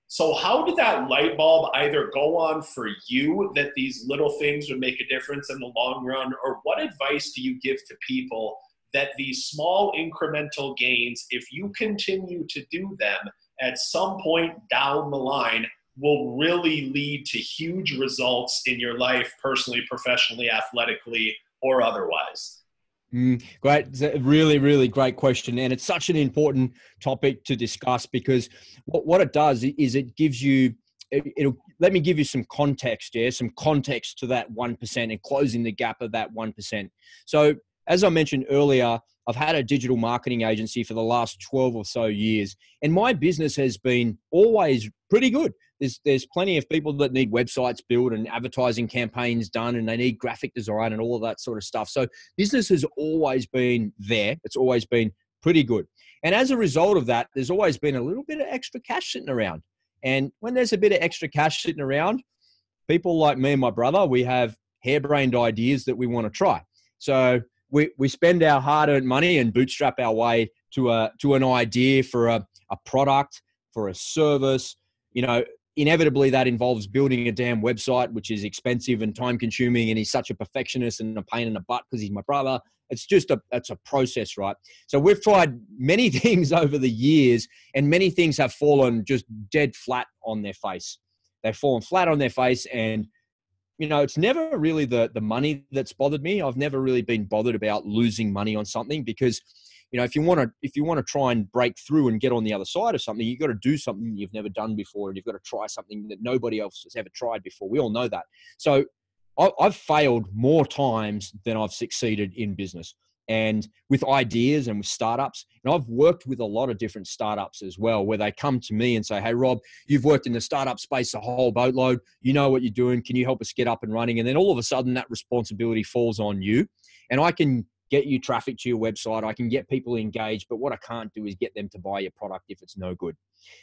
So how did that light bulb either go on for you that these little things would make a difference in the long run, or what advice do you give to people that these small incremental gains, if you continue to do them, at some point down the line will really lead to huge results in your life, personally, professionally, athletically, or otherwise? Great. It's a really, really great question. And it's such an important topic to discuss, because what it does is it gives you, let me give you some context, some context to that 1% and closing the gap of that 1%. So as I mentioned earlier, I've had a digital marketing agency for the last 12 or so years, and my business has been always pretty good. There's plenty of people that need websites built and advertising campaigns done, and they need graphic design and all of that sort of stuff. So business has always been there. It's always been pretty good. And as a result of that, there's always been a little bit of extra cash sitting around. And when there's a bit of extra cash sitting around, people like me and my brother, we have harebrained ideas that we want to try. So we spend our hard-earned money and bootstrap our way to an idea for a product, for a service. Inevitably that involves building a damn website, which is expensive and time-consuming, and he's such a perfectionist and a pain in the butt because he's my brother. It's a process, right? So we've tried many things over the years, and many things have fallen just dead flat on their face. They've fallen flat on their face, and it's never really the money that's bothered me. I've never really been bothered about losing money on something, because if you want to try and break through and get on the other side of something, you've got to do something you've never done before, and you've got to try something that nobody else has ever tried before. We all know that. So I've failed more times than I've succeeded in business, and with ideas and with startups. And I've worked with a lot of different startups as well, where they come to me and say, "Hey, Rob, you've worked in the startup space a whole boatload. You know what you're doing. Can you help us get up and running?" And then all of a sudden that responsibility falls on you, and I can get you traffic to your website. I can get people engaged, but what I can't do is get them to buy your product if it's no good.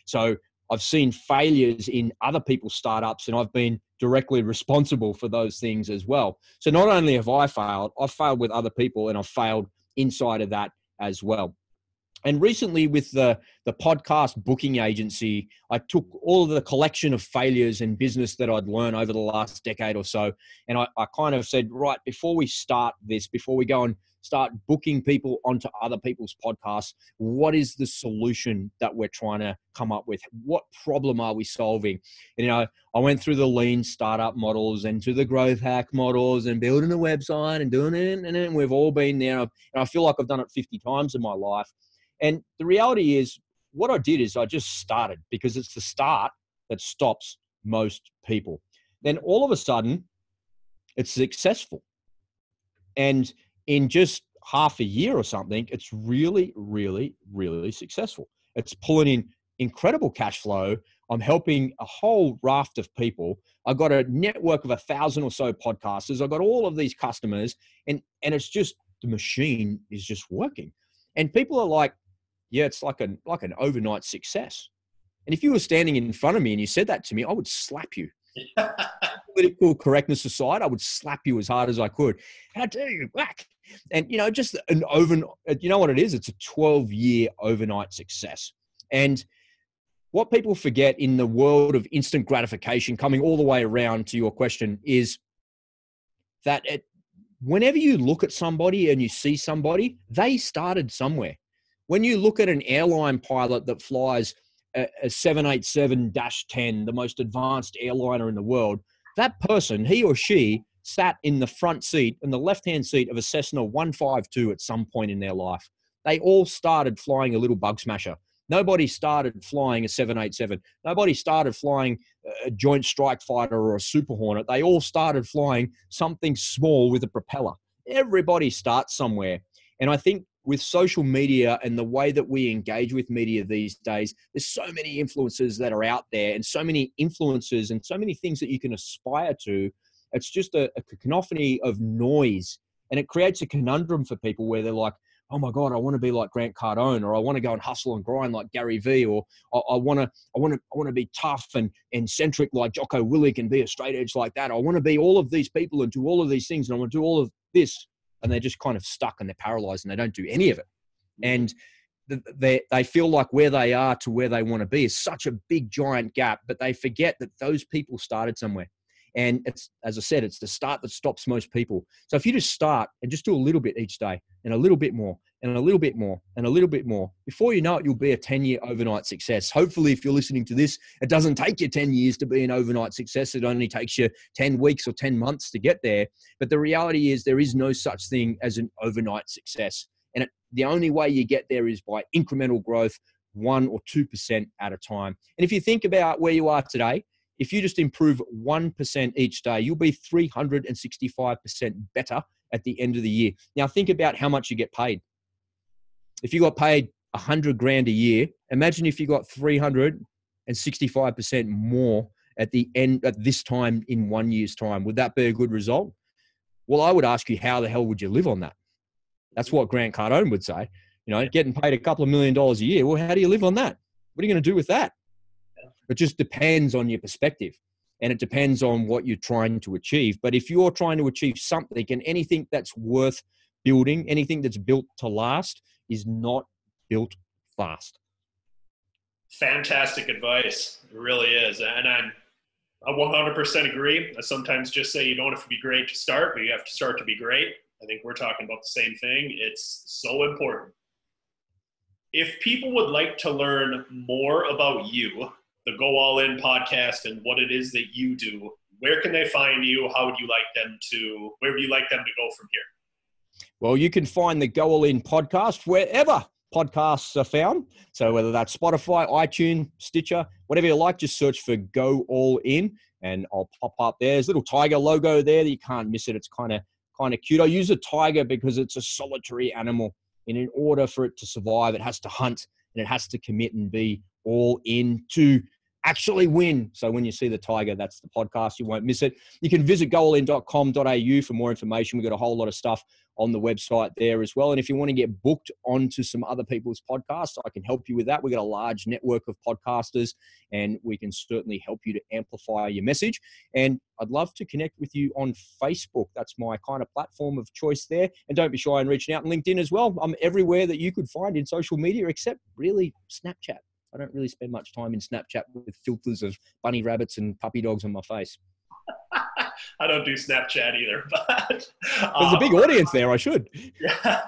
So I've seen failures in other people's startups, and I've been directly responsible for those things as well. So not only have I failed, I've failed with other people, and I've failed inside of that as well. And recently with the podcast booking agency, I took all of the collection of failures in business that I'd learned over the last decade or so, and I kind of said, right, before we start this, before we go and start booking people onto other people's podcasts, what is the solution that we're trying to come up with? What problem are we solving? And, I went through the lean startup models and to the growth hack models and building a website and doing it. And we've all been there. And I feel like I've done it 50 times in my life. And the reality is, what I did is I just started, because it's the start that stops most people. Then all of a sudden, it's successful. And in just half a year or something, it's really, really, really successful. It's pulling in incredible cash flow. I'm helping a whole raft of people. I've got a network of 1,000 or so podcasters. I've got all of these customers, and it's just, the machine is just working. And people are like, yeah, it's like an overnight success. And if you were standing in front of me and you said that to me, I would slap you. Political correctness aside, I would slap you as hard as I could. How dare you, whack? And, just an you know what it is? It's a 12-year overnight success. And what people forget in the world of instant gratification, coming all the way around to your question, is that whenever you look at somebody and you see somebody, they started somewhere. When you look at an airline pilot that flies a 787-10, the most advanced airliner in the world, that person, he or she, sat in the front seat, in the left-hand seat of a Cessna 152 at some point in their life. They all started flying a little bug smasher. Nobody started flying a 787. Nobody started flying a Joint Strike Fighter or a Super Hornet. They all started flying something small with a propeller. Everybody starts somewhere. And I think with social media and the way that we engage with media these days, there's so many influencers that are out there, and so many influencers and so many things that you can aspire to. It's just a cacophony of noise, and it creates a conundrum for people where they're like, oh my God, I want to be like Grant Cardone, or I want to go and hustle and grind like Gary Vee, or I want to be tough and eccentric like Jocko Willink and be a straight edge like that. I want to be all of these people and do all of these things, and I want to do all of this. And they're just kind of stuck and they're paralyzed and they don't do any of it. And they feel like where they are to where they want to be is such a big, giant gap, but they forget that those people started somewhere. And it's, as I said, it's the start that stops most people. So if you just start and just do a little bit each day, and a little bit more, and a little bit more, and a little bit more, before you know it, you'll be a 10-year overnight success. Hopefully, if you're listening to this, it doesn't take you 10 years to be an overnight success. It only takes you 10 weeks or 10 months to get there. But the reality is there is no such thing as an overnight success. And the only way you get there is by incremental growth, 1 or 2% at a time. And if you think about where you are today, if you just improve 1% each day, you'll be 365% better at the end of the year. Now, think about how much you get paid. If you got paid $100,000 a year, imagine if you got 365% and 65% more at the end at this time in 1 year's time. Would that be a good result? Well, I would ask you, how the hell would you live on that? That's what Grant Cardone would say. You know, getting paid a couple of $1 million a year. Well, how do you live on that? What are you going to do with that? It just depends on your perspective, and it depends on what you're trying to achieve. But if you're trying to achieve something, and anything that's worth building, anything that's built to last is not built fast. Fantastic advice. It really is. And I 100% agree. I sometimes just say you don't have to be great to start, but you have to start to be great. I think we're talking about the same thing. It's so important. If people would like to learn more about you, the Go All In podcast, and what it is that you do, where can they find you? How would you like them to, where would you like them to go from here? Well, you can find the Go All In podcast wherever podcasts are found. So whether that's Spotify, iTunes, Stitcher, whatever you like, just search for Go All In and I'll pop up there. There's a little tiger logo there that you can't miss it. It's kind of cute. I use a tiger because it's a solitary animal. And in order for it to survive, it has to hunt and it has to commit and be all in to actually win. So when you see the tiger, that's the podcast. You won't miss it. You can visit goallin.com.au for more information. We've got a whole lot of stuff on the website there as well. And if you want to get booked onto some other people's podcasts, I can help you with that. We've got a large network of podcasters and we can certainly help you to amplify your message. And I'd love to connect with you on Facebook. That's my kind of platform of choice there. And don't be shy in reaching out on LinkedIn as well. I'm everywhere that you could find in social media, except really Snapchat. I don't really spend much time in Snapchat with filters of bunny rabbits and puppy dogs on my face. I don't do Snapchat either, but there's a big audience there. I should. Yeah.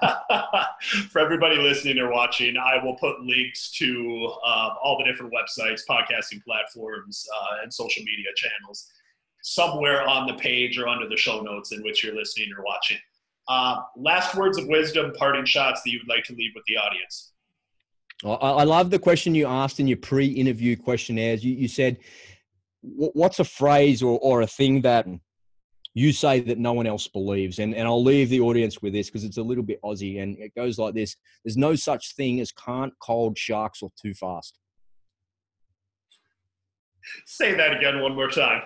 For everybody listening or watching, I will put links to all the different websites, podcasting platforms, and social media channels somewhere on the page or under the show notes in which you're listening or watching. Last words of wisdom, parting shots that you would like to leave with the audience. I love the question you asked in your pre-interview questionnaires. You said, what's a phrase or a thing that you say that no one else believes? And I'll leave the audience with this because it's a little bit Aussie, and it goes like this. There's no such thing as can't, cold, sharks, or too fast. Say that again one more time.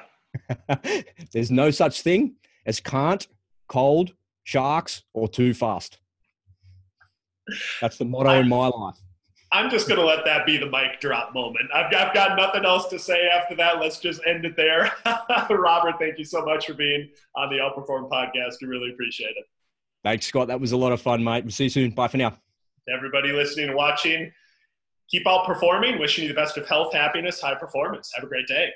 There's no such thing as can't, cold, sharks, or too fast. That's the motto in my life. I'm just going to let that be the mic drop moment. I've got nothing else to say after that. Let's just end it there. Robert, thank you so much for being on the Outperform podcast. We really appreciate it. Thanks, Scott. That was a lot of fun, mate. We'll see you soon. Bye for now. To everybody listening and watching, keep outperforming. Wishing you the best of health, happiness, high performance. Have a great day.